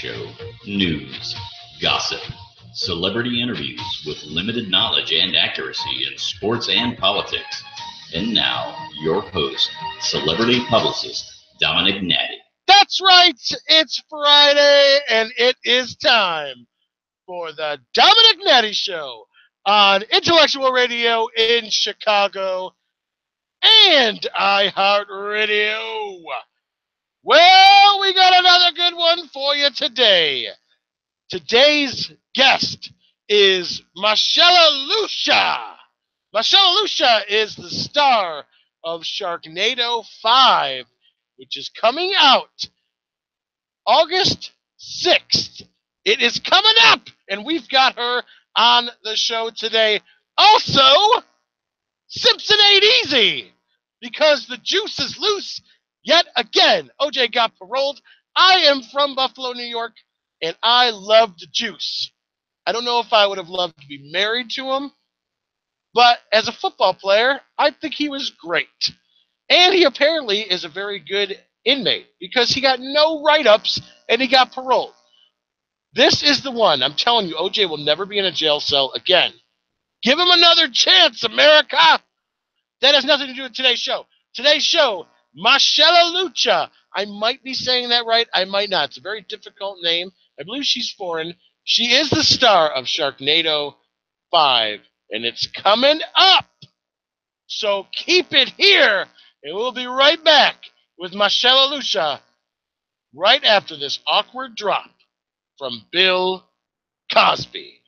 Show. News, gossip, celebrity interviews with limited knowledge and accuracy in sports and politics. And now, your host, celebrity publicist, Domenick Nati. That's right, it's Friday, and it is time for the Domenick Nati Show on Intellectual Radio in Chicago and iHeartRadio. Well, we got another good one for you today. Today's guest is Masiela Lusha. Masiela Lusha is the star of Sharknado 5, which is coming out August 6th. It is coming up, and we've got her on the show today. Also, Simpson ain't easy, because the juice is loose yet again. OJ got paroled. I am from Buffalo, New York, and I loved Juice. I don't know if I would have loved to be married to him, but as a football player, I think he was great. And he apparently is a very good inmate because he got no write-ups and he got paroled. This is the one. I'm telling you, OJ will never be in a jail cell again. Give him another chance, America. That has nothing to do with today's show. Today's show, Masiela Lusha. I might be saying that right. I might not. It's a very difficult name. I believe she's foreign. She is the star of Sharknado 5, and it's coming up. So keep it here, and we'll be right back with Masiela Lusha right after this awkward drop from Bill Cosby.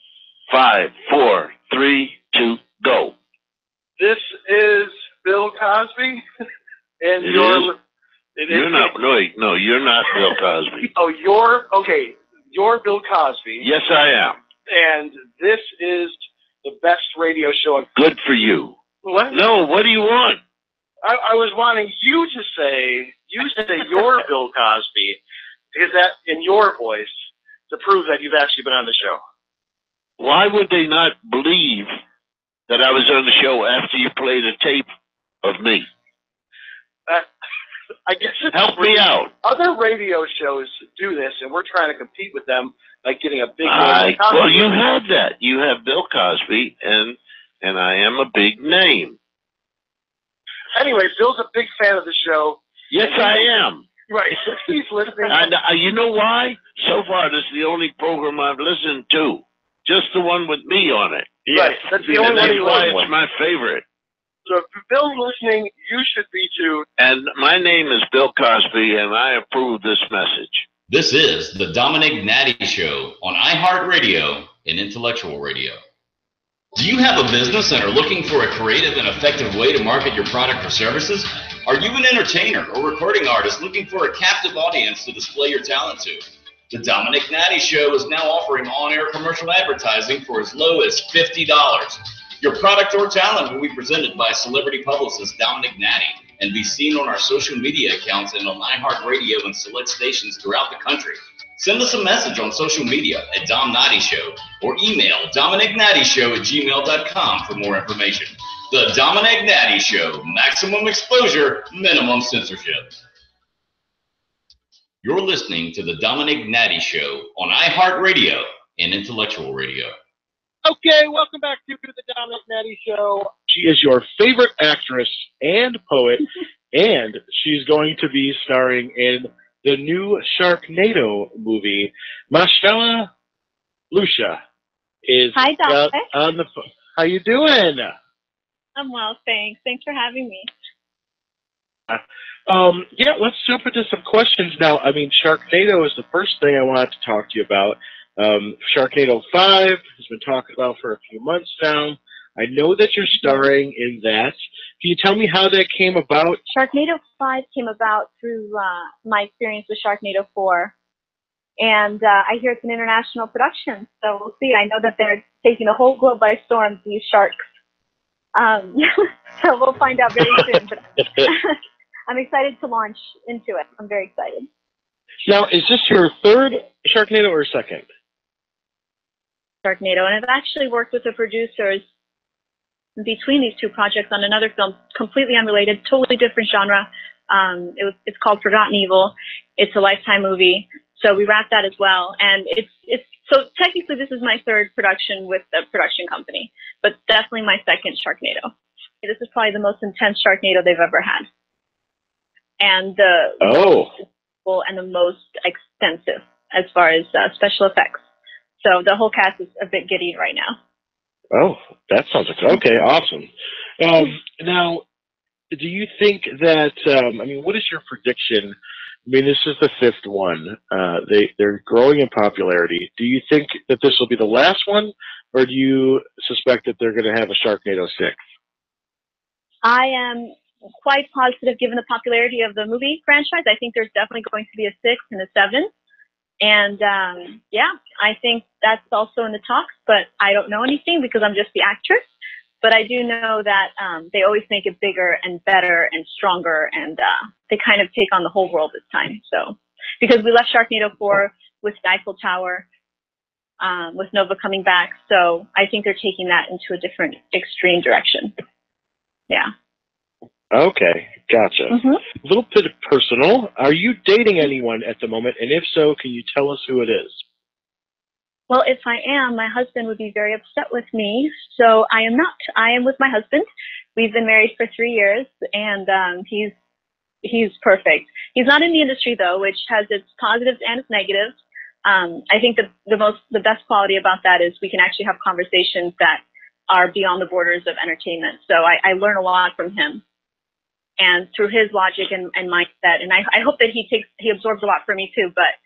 5, 4, 3, 2, go. This is Bill Cosby, and you're not Bill Cosby. Oh, you're Bill Cosby. Yes, I am. And this is the best radio show. Good for you. What? No, what do you want? I was wanting you to say you're Bill Cosby, because that in your voice to prove that you've actually been on the show. Why would they not believe that I was on the show after you played a tape of me? I guess it's help me out. Other radio shows do this, and we're trying to compete with them by getting a big name. Well, you have that. You have Bill Cosby, and I am a big name. Anyway, Bill's a big fan of the show. Yes, I am. Right. He's listening. And you know why? So far, this is the only program I've listened to. Just the one with me on it. Right. That's the only one. That's why it's my favorite. So if Bill's listening, you should be too. And my name is Bill Cosby, and I approve this message. This is the Domenick Nati Show on iHeartRadio and Intellectual Radio. Do you have a business and are looking for a creative and effective way to market your product or services? Are you an entertainer or recording artist looking for a captive audience to display your talent to? The Domenick Nati Show is now offering on-air commercial advertising for as low as $50. Your product or talent will be presented by celebrity publicist Domenick Nati and be seen on our social media accounts and on iHeartRadio and select stations throughout the country. Send us a message on social media at Dom Nati Show or email DomenickNatiShow@gmail.com for more information. The Domenick Nati Show, maximum exposure, minimum censorship. You're listening to the Domenick Nati Show on iHeartRadio and Intellectual Radio. Okay, welcome back to the Domenick Nati Show. She is your favorite actress and poet, and she's going to be starring in the new Sharknado movie. Masiela Lusha is Hi, on the phone. How you doing? I'm well, thanks. Thanks for having me. Yeah, let's jump into some questions now. I mean, Sharknado is the first thing I wanted to talk to you about. Sharknado 5 has been talked about for a few months now. I know that you're starring in that. Can you tell me how that came about? Sharknado 5 came about through my experience with Sharknado 4. And I hear it's an international production, so we'll see. I know that they're taking the whole globe by storm, these sharks. So we'll find out very soon. But I'm excited to launch into it. I'm very excited. Now, is this your third Sharknado or second? Sharknado. And I've actually worked with the producers between these two projects on another film, completely unrelated, totally different genre. It's called Forgotten Evil. It's a Lifetime movie. So we wrapped that as well. And so technically this is my third production with the production company, but definitely my second Sharknado. This is probably the most intense Sharknado they've ever had. And the most extensive as far as special effects. So the whole cast is a bit giddy right now. Oh, that sounds like okay, awesome. Now, do you think that? What is your prediction? I mean, this is the fifth one. They're growing in popularity. Do you think that this will be the last one, or do you suspect that they're going to have a Sharknado 6? I am quite positive, given the popularity of the movie franchise. I think there's definitely going to be a 6 and a 7. And I think that's also in the talks, but I don't know anything because I'm just the actress. But I do know that they always make it bigger and better and stronger, and they kind of take on the whole world this time. So, because we left Sharknado 4 with the Eiffel Tower, with Nova coming back, so I think they're taking that into a different extreme direction. Yeah. Okay, gotcha. A little bit personal. Are you dating anyone at the moment? And if so, can you tell us who it is? Well, if I am, my husband would be very upset with me. So I am not. I am with my husband. We've been married for 3 years, and he's perfect. He's not in the industry though, which has its positives and its negatives. I think the best quality about that is we can actually have conversations that are beyond the borders of entertainment. So I learn a lot from him, and through his logic and mindset. And I hope that he absorbs a lot from me too. But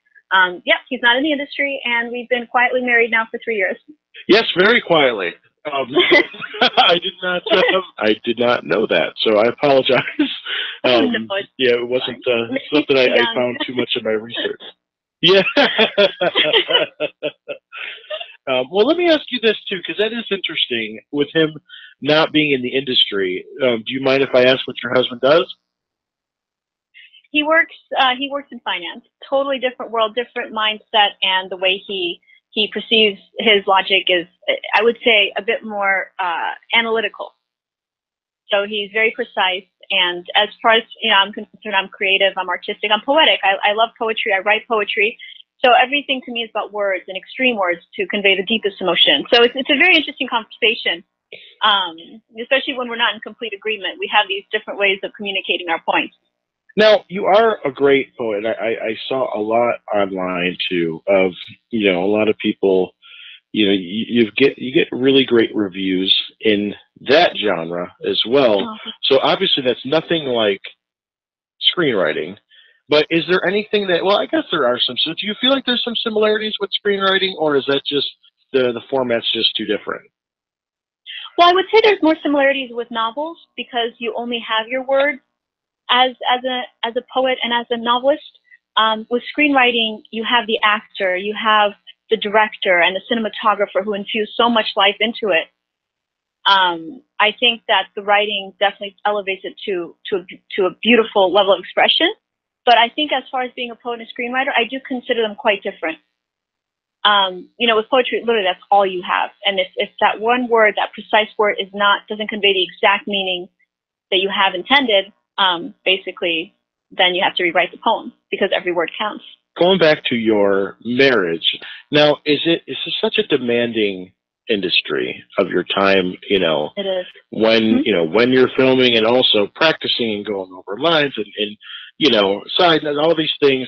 he's not in the industry, and we've been quietly married now for 3 years. Yes, very quietly. I did not know that, so I apologize. It wasn't something I found too much in my research. Yeah. Well, let me ask you this too, because that is interesting. With him not being in the industry, do you mind if I ask what your husband does? He works in finance. Totally different world, different mindset, and the way he perceives his logic is, I would say, a bit more analytical. So he's very precise. And as far as I'm concerned, I'm creative, I'm artistic, I'm poetic. I love poetry. I write poetry. So everything to me is about words and extreme words to convey the deepest emotion. So it's a very interesting conversation, especially when we're not in complete agreement. We have these different ways of communicating our points. Now, you are a great poet. I saw a lot online too of, a lot of people, you get really great reviews in that genre as well. Oh. So obviously that's nothing like screenwriting. But is there anything that, well, I guess there are some. So do you feel like there's some similarities with screenwriting, or is that just the format's just too different? Well, I would say there's more similarities with novels because you only have your words as a poet and as a novelist. With screenwriting, you have the actor, you have the director and the cinematographer who infuse so much life into it. I think that the writing definitely elevates it to a beautiful level of expression. But I think as far as being a poet and a screenwriter, I do consider them quite different. With poetry, literally that's all you have. And if that one word, that precise word doesn't convey the exact meaning that you have intended, basically, then you have to rewrite the poem because every word counts. Going back to your marriage, now, is this such a demanding industry of your time, It is. When, when you're filming and also practicing and going over lines and side and all these things.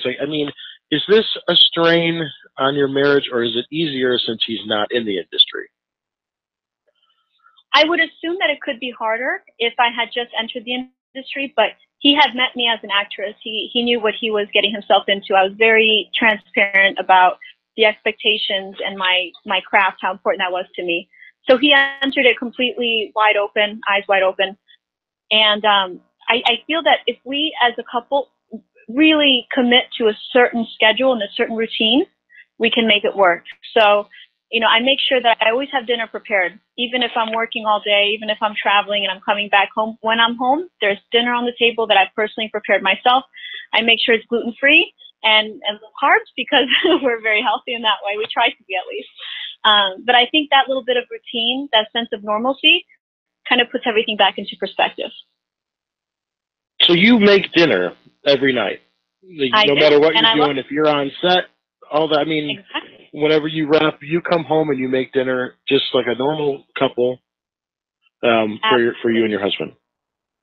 Is this a strain on your marriage, or is it easier since he's not in the industry? I would assume that it could be harder if I had just entered the industry, but he had met me as an actress. He knew what he was getting himself into. I was very transparent about the expectations and my craft, how important that was to me. So he entered it completely wide open, eyes wide open. And I feel that if we as a couple really commit to a certain schedule and a certain routine, we can make it work. So, I make sure that I always have dinner prepared. Even if I'm working all day, even if I'm traveling and I'm coming back home, when I'm home, there's dinner on the table that I've personally prepared myself. I make sure it's gluten-free and low carbs because we're very healthy in that way. We try to be at least. But I think that little bit of routine, that sense of normalcy, kind of puts everything back into perspective. So you make dinner every night, no matter what you're doing. If you're on set, all that. I mean, Exactly. whenever you wrap, you come home and you make dinner just like a normal couple for you and your husband.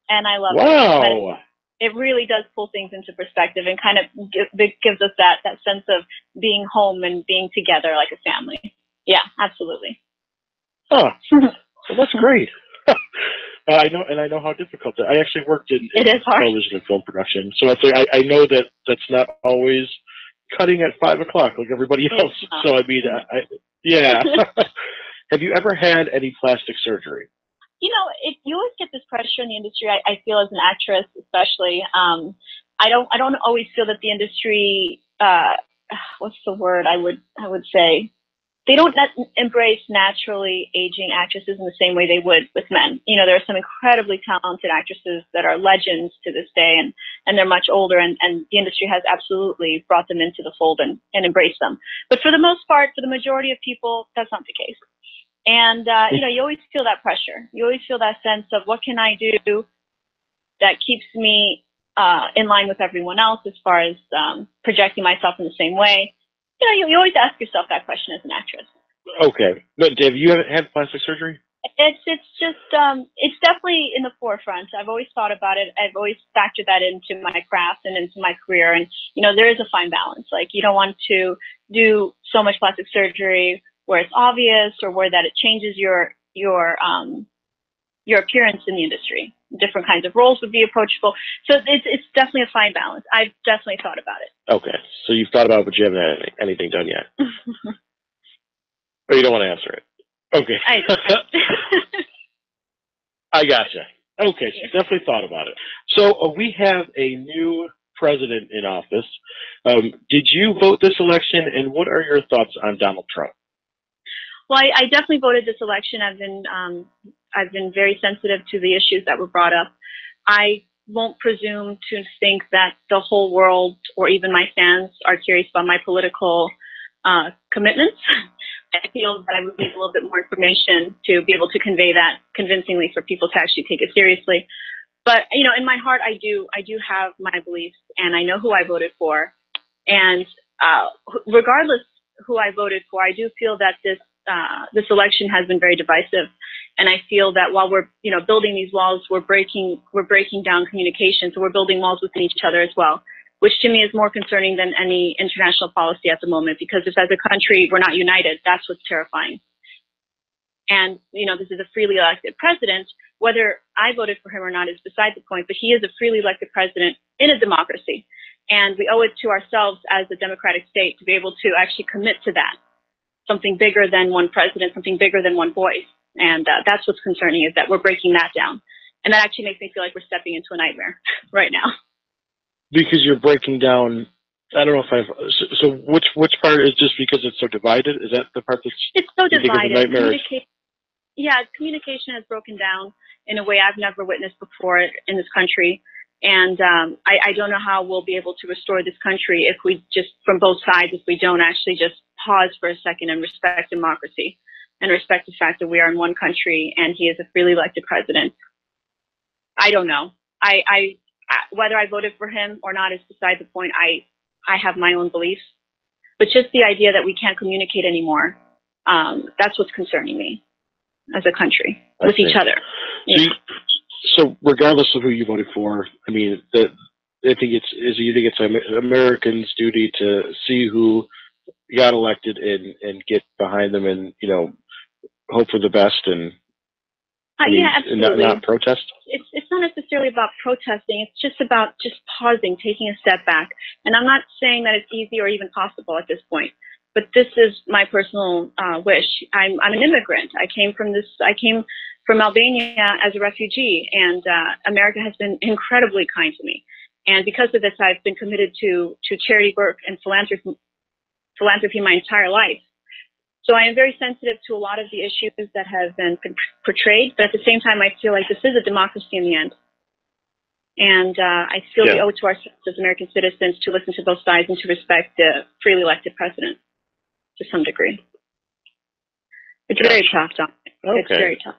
And I love it. Wow. It really does pull things into perspective and kind of gives us that sense of being home and being together like a family. Yeah, absolutely. Oh, well, that's great. I know how difficult it is. I actually worked in television and film production, so it's like I know that that's not always cutting at 5 o'clock like everybody else. So I mean, yeah. Have you ever had any plastic surgery? You know, you always get this pressure in the industry. I feel as an actress, especially. I don't always feel that the industry. What's the word I would say? They don't embrace naturally aging actresses in the same way they would with men. You know, there are some incredibly talented actresses that are legends to this day, and they're much older, and the industry has absolutely brought them into the fold and embraced them. But for the most part, for the majority of people, that's not the case. And, you know, you always feel that pressure. You always feel that sense of what can I do that keeps me in line with everyone else as far as projecting myself in the same way. You know, you always ask yourself that question as an actress. Okay. But have you ever had plastic surgery? It's just, it's definitely in the forefront. I've always thought about it. I've always factored that into my craft and into my career. And, you know, there is a fine balance. Like, you don't want to do so much plastic surgery where it's obvious or where that it changes your appearance in the industry. Different kinds of roles would be approachable. So it's definitely a fine balance. I've definitely thought about it. Okay. So you've thought about it, but you haven't had anything done yet. Or you don't want to answer it. Okay. I gotcha. Okay, so you definitely thought about it. So we have a new president in office. Did you vote this election, and what are your thoughts on Donald Trump? Well, I definitely voted this election. I've been very sensitive to the issues that were brought up. I won't presume to think that the whole world or even my fans are curious about my political commitments. I feel that I would need a little bit more information to be able to convey that convincingly for people to actually take it seriously. But, you know, in my heart, I do have my beliefs, and I know who I voted for. And regardless who I voted for, I do feel that this election has been very divisive. And I feel that while we're, you know, building these walls, we're breaking down communication. So we're building walls within each other as well, which to me is more concerning than any international policy at the moment, because if as a country we're not united, that's what's terrifying. And, you know, this is a freely elected president. Whether I voted for him or not is beside the point, but he is a freely elected president in a democracy. And we owe it to ourselves as a democratic state to be able to actually commit to that. Something bigger than one president, something bigger than one voice. And that's what's concerning, is that we're breaking that down. And that actually makes me feel like we're stepping into a nightmare right now. Because you're breaking down, I don't know if so which part is just because it's so divided? Is that the part that's... It's so divided. Communication has broken down in a way I've never witnessed before in this country. And I don't know how we'll be able to restore this country if we just, from both sides, if we don't actually just pause for a second and respect democracy and respect the fact that we are in one country and he is a freely elected president. I don't know. I whether I voted for him or not is beside the point. I have my own beliefs, but just the idea that we can't communicate anymore, that's what's concerning me as a country with each other. Yeah. So regardless of who you voted for, I mean, I think it's Americans' duty to see who got elected and get behind them and, you know, hope for the best and absolutely. Not protest. It's not necessarily about protesting. It's just about just pausing, taking a step back. And I'm not saying that it's easy or even possible at this point, but this is my personal wish. I'm an immigrant. I came from Albania as a refugee, and America has been incredibly kind to me. And because of this, I've been committed to charity work and philanthropy my entire life. So I am very sensitive to a lot of the issues that have been portrayed, but at the same time, I feel like this is a democracy in the end. And I feel we owe it to ourselves as American citizens to listen to both sides and to respect the freely elected president to some degree. It's very tough, Tom. Okay. It's very tough.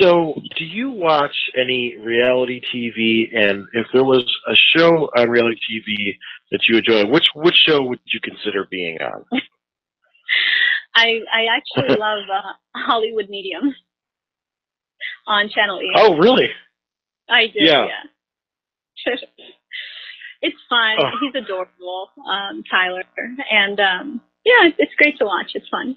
So, do you watch any reality TV? And if there was a show on reality TV that you enjoy, which show would you consider being on? I actually love Hollywood Medium on Channel 8. Oh, really? I do, yeah. It's fun. Oh. He's adorable, Tyler. And, yeah, it's great to watch. It's fun.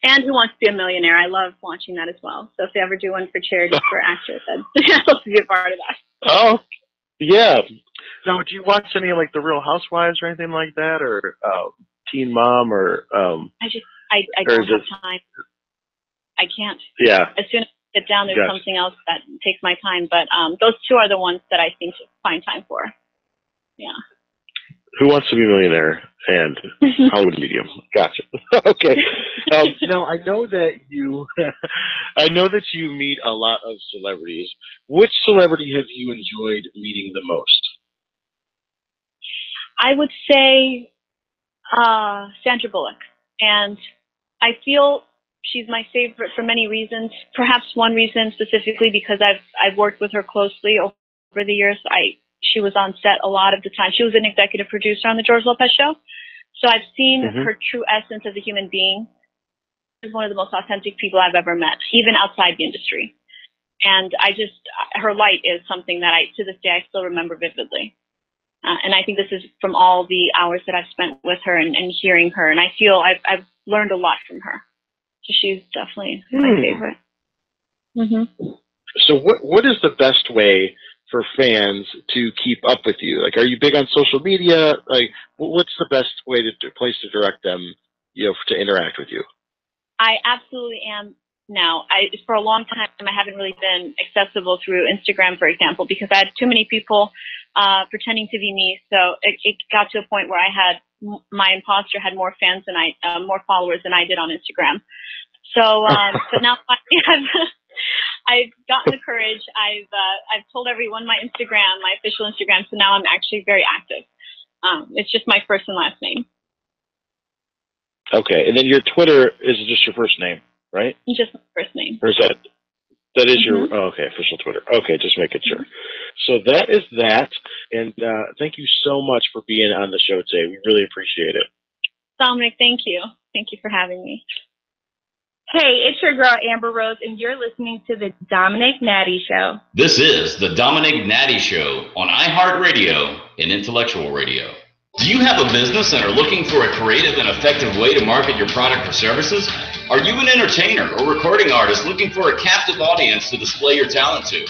And Who Wants to Be a Millionaire? I love watching that as well. So if they ever do one for charity for actors, I'd love to be a part of that. Oh, yeah. Now, do you watch any like The Real Housewives or anything like that, or Teen Mom, or? I don't have time. I can't. Yeah. As soon as I sit down, there's something else that takes my time. But those two are the ones that I think to find time for. Yeah. Who Wants to Be a Millionaire and Hollywood Medium. Gotcha. Okay. Now I know that you meet a lot of celebrities. Which celebrity have you enjoyed meeting the most? I would say Sandra Bullock, and I feel she's my favorite for many reasons. Perhaps one reason specifically because I've worked with her closely over the years. She was on set a lot of the time. She was an executive producer on the George Lopez show. So I've seen her true essence as a human being. She's one of the most authentic people I've ever met, even outside the industry. And her light is something that to this day, I still remember vividly. And I think this is from all the hours that I've spent with her and hearing her. And I feel I've learned a lot from her. So she's definitely my favorite. Mm-hmm. So what is the best way for fans to keep up with you? Like, are you big on social media? Like, what's the best place to direct them, to interact with you? I absolutely am now. For a long time, I haven't really been accessible through Instagram, for example, because I had too many people pretending to be me. So it got to a point where my imposter had more fans than more followers than I did on Instagram. So, but now I've gotten the courage. I've told everyone my Instagram, my official Instagram. So now I'm actually very active. It's just my first and last name. Okay, and then your Twitter is just your first name, right? Just my first name. Or is that is your official Twitter? Okay, just making sure. So that is that, and thank you so much for being on the show today. We really appreciate it. Domenick, thank you. Thank you for having me. Hey, it's your girl Amber Rose, and you're listening to the Domenick Nati Show. This is the Domenick Nati Show on iHeartRadio and Intellectual Radio. Do you have a business and are looking for a creative and effective way to market your product or services? Are you an entertainer or recording artist looking for a captive audience to display your talent to?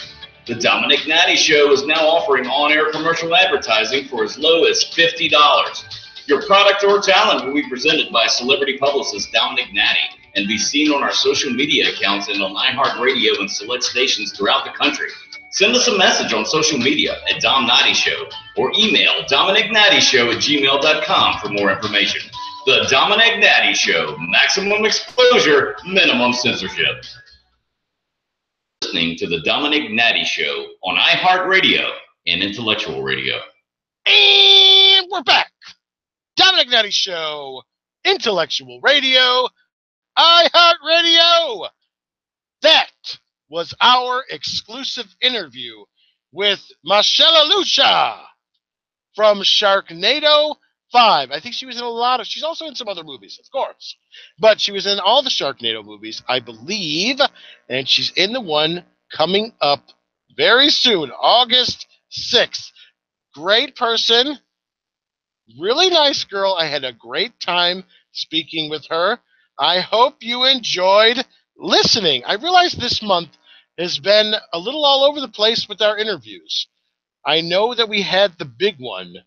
The Domenick Nati Show is now offering on-air commercial advertising for as low as $50. Your product or talent will be presented by celebrity publicist Domenick Nati and be seen on our social media accounts and on iHeartRadio and select stations throughout the country. Send us a message on social media at Dom Nati Show or email DomenickNatiShow@gmail.com for more information. The Domenick Nati Show, maximum exposure, minimum censorship. Listening to the Domenick Nati Show on iHeartRadio and Intellectual Radio. And we're back. Domenick Nati Show, Intellectual Radio, iHeartRadio. That was our exclusive interview with Masiela Lusha from Sharknado 5. I think she was in she's also in some other movies, of course. But she was in all the Sharknado movies, I believe. And she's in the one coming up very soon, August 6th. Great person. Really nice girl. I had a great time speaking with her. I hope you enjoyed listening. I realize this month has been a little all over the place with our interviews. I know that we had the big one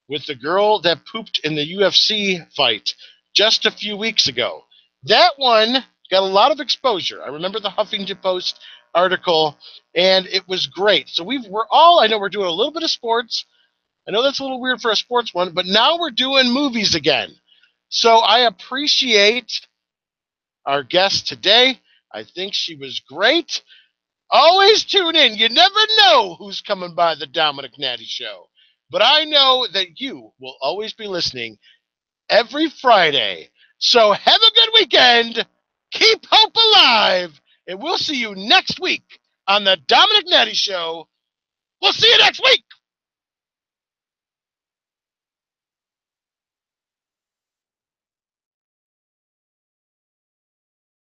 with the girl that pooped in the UFC fight just a few weeks ago. That one got a lot of exposure. I remember the Huffington Post article, and it was great. So I know we're doing a little bit of sports. I know that's a little weird for a sports one, but now we're doing movies again. So I appreciate our guest today. I think she was great. Always tune in. You never know who's coming by the Domenick Nati Show. But I know that you will always be listening every Friday. So have a good weekend. Keep hope alive. And we'll see you next week on the Domenick Nati Show. We'll see you next week.